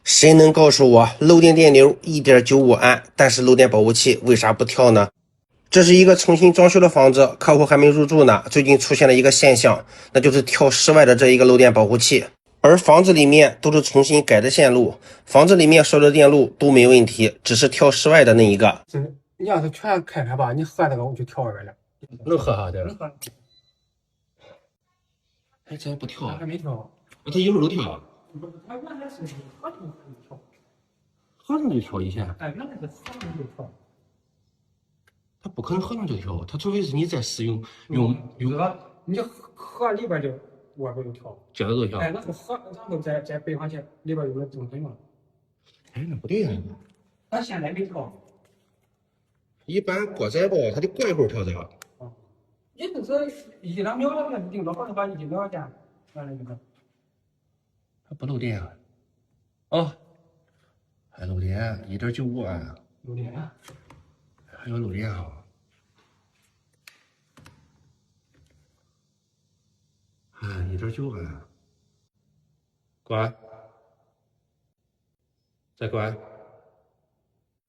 谁能告诉我漏电电流1.95安，但是漏电保护器为啥不跳呢？这是一个重新装修的房子，客户还没入住呢。最近出现了一个现象，那就是跳室外的这一个漏电保护器，而房子里面都是重新改的线路，房子里面所有的电路都没问题，只是跳室外的那一个。你要是全开吧，你喝那个我就跳外边了。能喝哈的？能喝。哎，这还不跳？还没跳。它一会儿都跳。它原来是合成就跳。合成就跳以前。哎，原来是合成就跳。它不可能合成就跳，它除非是你在使用你合里边就外边就跳。接着就跳。哎，那个合，然后再背上去，里边有个正分嘛。哎，那不对呀。它现在没跳。一般过载吧，它得过一会儿跳的。也就是1-2秒，那顶多或者把1-2件，完了就是。它不漏电啊？哦，还漏电，1.95安。漏电啊？还有漏电啊？哎，1.9安。关。再关。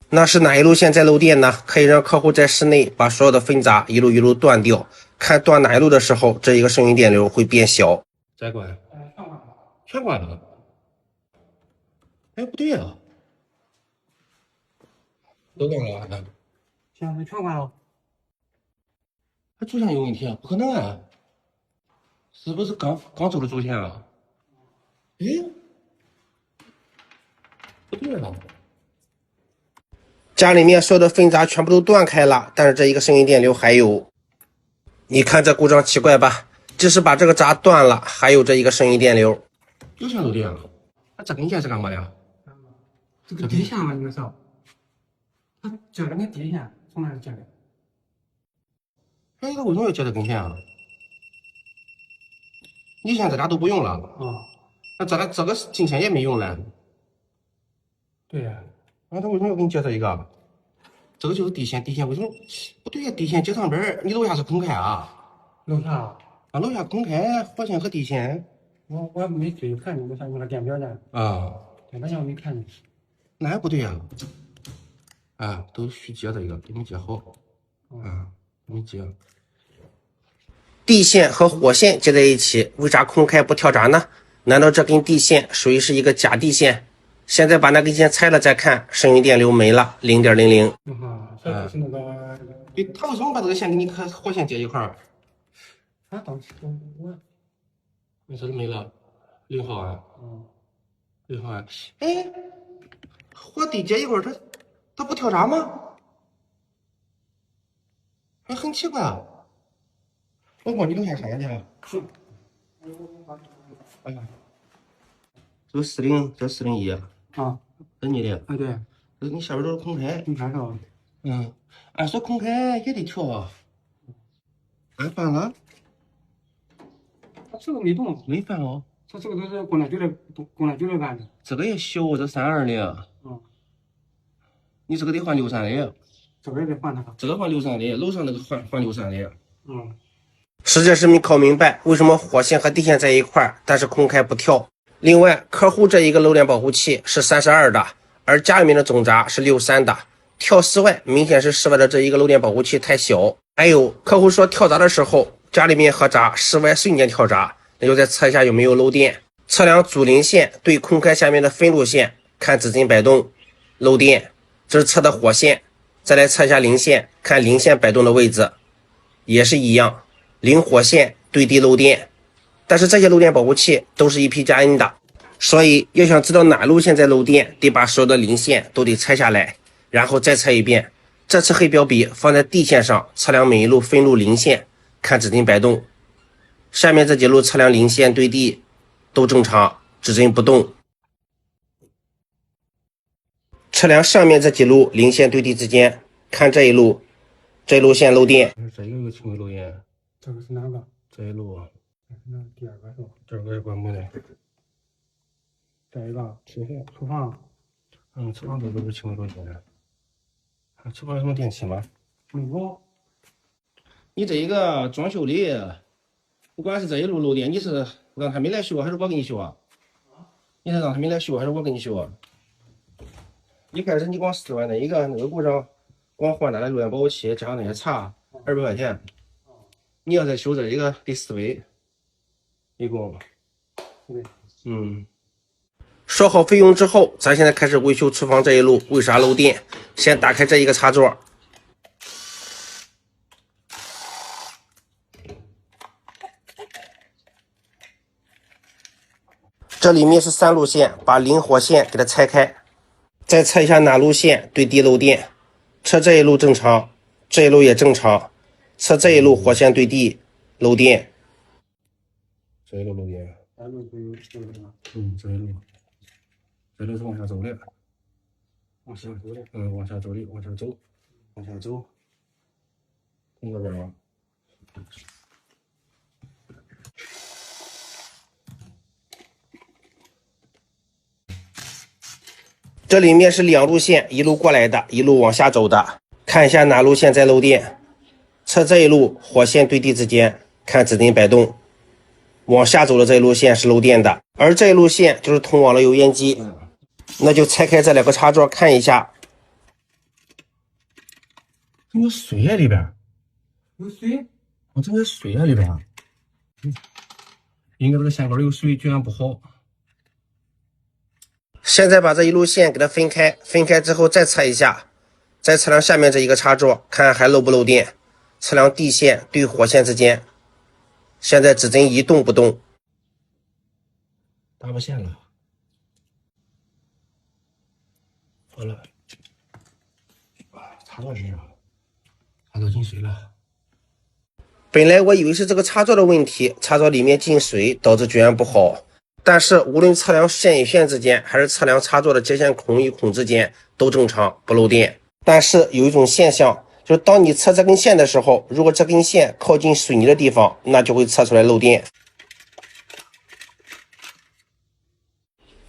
那是哪一路线在漏电呢？可以让客户在室内把所有的分闸一路一路断掉，看断哪一路的时候，这一个声音电流会变小。再关。全关了。全关了。哎，不对呀。都关了。现在全关了。它主线有问题啊？不可能啊！是不是刚走的主线啊？哎，不对啊！家里面所有的分闸全部都断开了，但是这一个声音电流还有。你看这故障奇怪吧？即使把这个闸断了，还有这一个声音电流。有线漏电啊？那这根线是干嘛的？这个底线嘛，就是它接了根底线，从哪儿接的？哎，他为什么要接这根线啊？你现在这俩都不用了。那这个进线也没用了。对呀。他为什么要给你接这一个？这个就是地线，地线为什么不对呀？地线接上边，你楼下是空开啊？楼下？楼下空开，火线和地线。我没注意看你，我想用个电表呢。电表线我没看见。那还不对呀？都需接这个，都没接好。没接。地线和火线接在一起，为啥空开不跳闸呢？难道这根地线属于是一个假地线？现在把那根线拆了再看，声音电流没了，0.00。所以就是那个。对，他为什么把这个线给你和火线接一块儿？他当时你说的没了，0号啊，0号啊。哎，火地接一块儿，它不跳闸吗？还很奇怪啊。老公，你楼下看见去。哎呀，这个401，这401。这你的？对。你下边都是空开。你看是吧？按说空开也得调啊。翻了？它这个没动。没翻哦。它这个都是供电局的干的。这个也小，这320。你这个得换63的。这个也得换那个。这个换63的，楼上那个换63的。实在是没搞明白，为什么火线和地线在一块儿，但是空开不跳。另外，客户这一个漏电保护器是32的，而家里面的总闸是63的，跳室外明显是室外的这一个漏电保护器太小。还有客户说跳闸的时候，家里面合闸，室外瞬间跳闸，那就再测一下有没有漏电。测量主零线对空开下面的分路线，看指针摆动，漏电。这是测的火线，再来测一下零线，看零线摆动的位置，也是一样。零火线对地漏电，但是这些漏电保护器都是一批加 N 的，所以要想知道哪路线在漏电，得把所有的零线都得拆下来，然后再测一遍。这次黑表笔放在地线上，测量每一路分路零线，看指针摆动。下面这几路测量零线对地都正常，指针不动。测量上面这几路零线对地之间，看这一路线漏电。这有一个轻微漏电。这个是哪个？这一路。那第二个是吧？第二个也关不的。这一个厨房。厨房都是轻微漏电的。厨房有什么电器吗？没有。你这一个装修的，不管是这一路漏电，你是让他没来修还是我给你修啊？你是让他们来修还是我给你修啊？一开始你光4万那一个那个故障，光换那的漏电保护器加上那些茶200块钱。你要再修这一个得4万，一共。说好费用之后，咱现在开始维修厨房这一路。为啥漏电？先打开这一个插座。这里面是3路线，把零火线给它拆开，再测一下哪路线对地漏电。测这一路正常，这一路也正常。测这一路火线对地漏电。这一路漏电。这一路是往下走的，往下走的，往下走的，往下走，往下走，从这边吗？这里面是2路线，一路过来的，一路往下走的。看一下哪路线在漏电。测这一路火线对地之间，看指针摆动。往下走的这一路线是漏电的，而这一路线就是通往了油烟机。那就拆开这2个插座看一下。有水啊里边。有水？我这有水啊里边。应该这个线管有水，绝缘不好。现在把这一路线给它分开，分开之后再测一下，再测量下面这一个插座，看还漏不漏电。测量地线对火线之间，现在指针一动不动。搭不线了。好了，插座进了，插座进水了。本来我以为是这个插座的问题，插座里面进水导致绝缘不好。但是无论测量线与线之间，还是测量插座的接线孔与孔之间，都正常，不漏电。但是有一种现象，就是当你测这根线的时候，如果这根线靠近水泥的地方，那就会测出来漏电。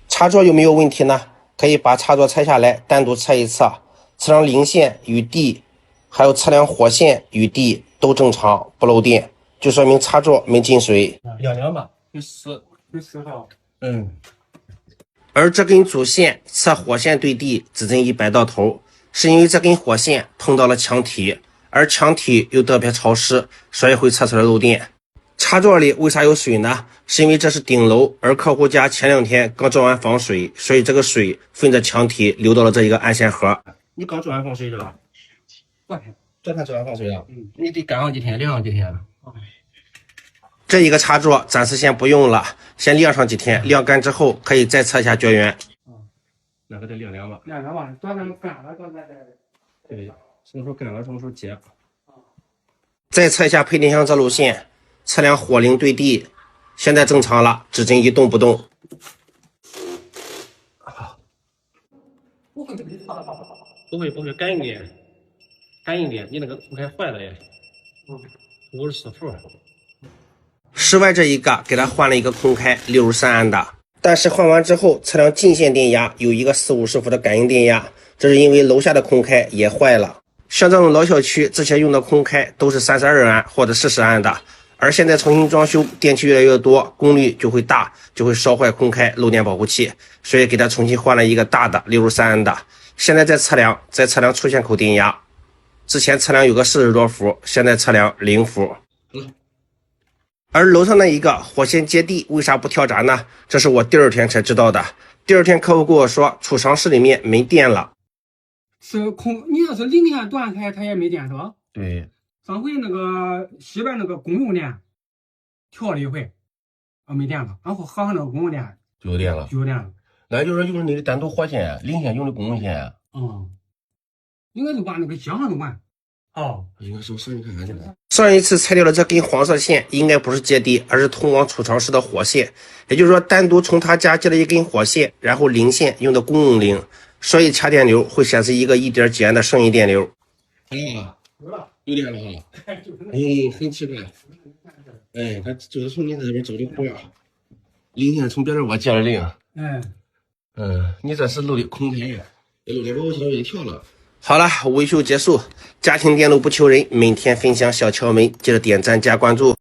插座有没有问题呢？可以把插座拆下来，单独测一测，测量零线与地，还有测量火线与地都正常，不漏电，就说明插座没进水。2吧，有10号。而这根主线测火线对地，指针一摆到头，是因为这根火线碰到了墙体，而墙体又特别潮湿，所以会测出来漏电。插座里为啥有水呢？是因为这是顶楼，而客户家前2天刚装完防水，所以这个水顺着墙体流到了这一个安线盒。你刚装完防水是吧？昨天装完防水了。你得干上几天，晾上几天。这一个插座暂时先不用了，先晾上几天，晾干之后可以再测一下绝缘。那个得晾吧。晾吧，昨天干了，刚才对，什么时候干了什么时候接。再测一下配电箱这路线，测量火零对地，现在正常了，指针一动不动。不会，干一点，你那个空开坏了耶。54伏。室外这一个给它换了一个空开63安的，但是换完之后测量进线电压有一个40-50伏的感应电压，这是因为楼下的空开也坏了。像这种老小区之前用的空开都是32安或者40安的，而现在重新装修，电器越来越多，功率就会大，就会烧坏空开漏电保护器，所以给它重新换了一个大的63安的。现在再测量出线口电压，之前测量有个40多伏，现在测量0伏。而楼上那一个火线接地为啥不跳闸呢？这是我第2天才知道的。第2天客户跟我说储藏室里面没电了。是空，你要是零线断开，它也没电是吧？对。上回那个西边那个公用电跳了一回，没电了，然后河上那个公用电就有电了。那就是用的那个单独火线，零线用的公用线。应该就把那个接上就完。应该是上一次拆掉的这根黄色线应该不是接地，而是通往储藏室的火线，也就是说单独从他家接了一根火线，然后零线用的公用零，所以掐电流会显示一个1点几安的剩余电流。有电了哈。很奇怪。他就是从你这边走的火，零线从别人我接了零。你这是漏的空开，漏电保护器都已经跳了。好了，维修结束。家庭电路不求人，每天分享小窍门，记得点赞加关注。